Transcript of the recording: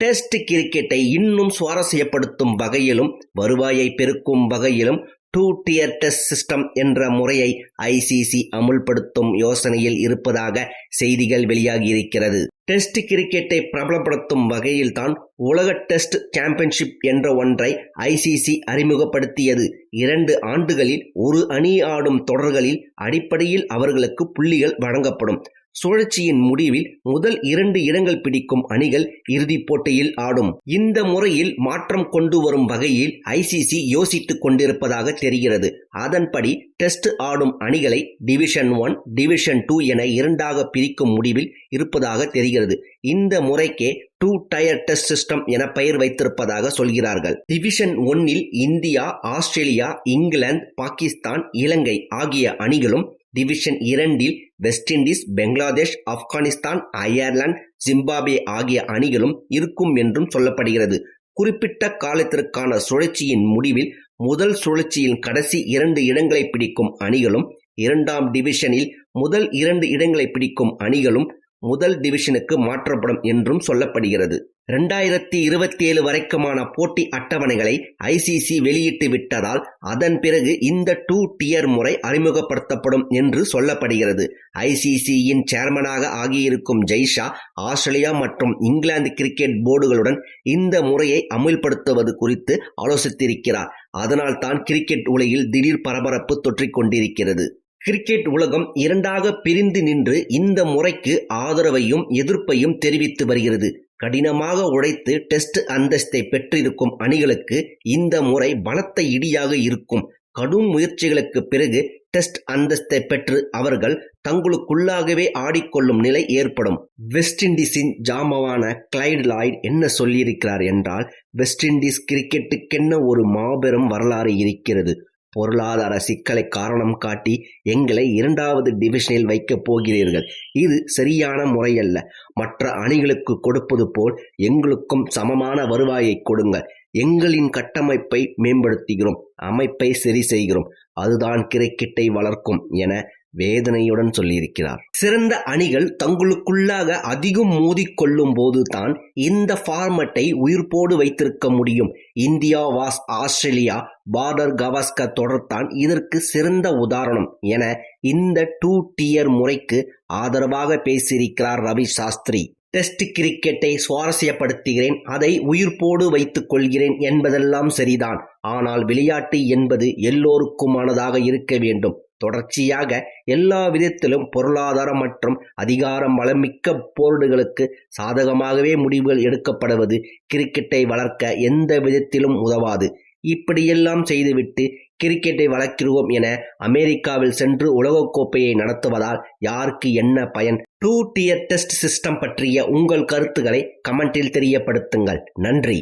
Test கிரிக்கெட்டை இன்னும் சுவாரஸ்யப்படுத்தும் வகையிலும் வருவாயை பெருக்கும் வகையிலும் 2 tier டெஸ்ட் சிஸ்டம் என்ற முறையை ஐசிசி அமுல்படுத்தும் யோசனையில் இருப்பதாக செய்திகள் வெளியாகியிருக்கிறது. டெஸ்ட் கிரிக்கெட்டை பிரபலப்படுத்தும் வகையில்தான் உலக டெஸ்ட் சாம்பியன்ஷிப் என்ற ஒன்றை ஐசிசி அறிமுகப்படுத்தியது. 2 ஆண்டுகளில் ஒரு அணி ஆடும் தொடர்களில் அடிப்படையில் அவர்களுக்கு புள்ளிகள் வழங்கப்படும். சுழற்சியின் முடிவில் முதல் 2 இடங்கள் பிடிக்கும் அணிகள் இறுதிப் போட்டியில் ஆடும். இந்த முறையில் மாற்றம் கொண்டு வரும் வகையில் ஐசிசி யோசித்துக் கொண்டிருப்பதாக தெரிகிறது. அதன்படி டெஸ்ட் ஆடும் அணிகளை டிவிஷன் 1, டிவிஷன் 2 என 2ஆக பிரிக்கும் முடிவில் இருப்பதாக தெரிகிறது. இந்த முறைக்கே 2 tier டெஸ்ட் சிஸ்டம் என பெயர் வைத்திருப்பதாக சொல்கிறார்கள். டிவிஷன் 1இல் India, Australia, England, Pakistan, Ilangai ஆகிய அணிகளும், டிவிஷன் 2இல் West Indies, Bangladesh, Afghanistan, Ireland, Zimbabwe ஆகிய அணிகளும் இருக்கும் என்றும் சொல்லப்படுகிறது. குறிப்பிட்ட காலத்திற்கான சுழற்சியின் முடிவில் முதல் சுழற்சியின் கடைசி 2 இடங்களை பிடிக்கும் அணிகளும், 2ஆம் டிவிஷனில் முதல் 2 இடங்களை பிடிக்கும் அணிகளும் முதல் டிவிஷனுக்கு மாற்றப்படும் என்றும் சொல்லப்படுகிறது. 2027 வரைக்குமான போட்டி அட்டவணைகளை ஐசிசி வெளியிட்டு விட்டதால் அதன் பிறகு இந்த 2 tier முறை அறிமுகப்படுத்தப்படும் என்று சொல்லப்படுகிறது. ஐசிசியின் சேர்மனாக ஆகியிருக்கும் ஜெய்ஷா ஆஸ்திரேலியா மற்றும் இங்கிலாந்து கிரிக்கெட் போர்டுகளுடன் இந்த முறையை அமுல்படுத்துவது குறித்து ஆலோசித்திருக்கிறார். அதனால் தான் கிரிக்கெட் உலகில் திடீர் பரபரப்பு தொற்றிக் கொண்டிருக்கிறது. கிரிக்கெட் உலகம் 2ஆக பிரிந்து நின்று இந்த முறைக்கு ஆதரவையும் எதிர்ப்பையும் தெரிவித்து வருகிறது. கடினமாக உழைத்து டெஸ்ட் அந்தஸ்தை பெற்றிருக்கும் அணிகளுக்கு இந்த முறை பலத்த இடியாக இருக்கும். கடும் முயற்சிகளுக்கு பிறகு டெஸ்ட் அந்தஸ்தை பெற்று அவர்கள் தங்களுக்குள்ளாகவே ஆடிக்கொள்ளும் நிலை ஏற்படும். வெஸ்ட் இண்டீஸின் ஜாம்பவான கிளைட் லாய்ட் என்ன சொல்லியிருக்கிறார் என்றால், வெஸ்ட் இண்டீஸ் கிரிக்கெட்டுக்கென்ன ஒரு மாபெரும் வரலாறு இருக்கிறது. பொருளாதார சிக்கலை காரணம் காட்டி எங்களை 2வது டிவிஷனில் வைக்கப் போகிறீர்கள். இது சரியான முறையல்ல. மற்ற அணிகளுக்கு கொடுப்பது போல் எங்களுக்கும் சமமான வருவாயை கொடுங்கள். எங்களின் கட்டமைப்பை மேம்படுத்துகிறோம், அமைப்பை சரி செய்கிறோம். அதுதான் கிரிக்கெட்டை வளர்க்கும் என வேதனையுடன் சொல்லியிருக்கிறார். சிறந்த அணிகள் தங்களுக்குள்ளாக அதிகம் மோதிக்கொள்ளும் போது தான் இந்த ஃபார்மட்டை உயிர்ப்போடு வைத்திருக்க முடியும். India vs Australia Border Gavaskar தொடர்தான் இதற்கு சிறந்த உதாரணம் என இந்த 2 tier முறைக்கு ஆதரவாக பேசியிருக்கிறார் ரவி சாஸ்திரி. டெஸ்ட் கிரிக்கெட்டை சுவாரஸ்யப்படுத்துகிறேன், அதை உயிர்ப்போடு வைத்துக் கொள்கிறேன் என்பதெல்லாம் சரிதான். ஆனால் விளையாட்டு என்பது எல்லோருக்குமானதாக இருக்க வேண்டும். தொடர்ச்சியாக எல்லா விதத்திலும் பொருளாதார மற்றும் அதிகாரம் வளமிக்க போர்டுகளுக்கு சாதகமாகவே முடிவுகள் எடுக்கப்படுவது கிரிக்கெட்டை வளர்க்க எந்த விதத்திலும் உதவாது. இப்படியெல்லாம் செய்துவிட்டு கிரிக்கெட்டை வளர்க்கிறோம் என அமெரிக்காவில் சென்று உலகக்கோப்பையை நடத்துவதால் யாருக்கு என்ன பயன்? 2 tier டெஸ்ட் சிஸ்டம் பற்றிய உங்கள் கருத்துக்களை கமெண்டில் தெரியப்படுத்துங்கள். நன்றி.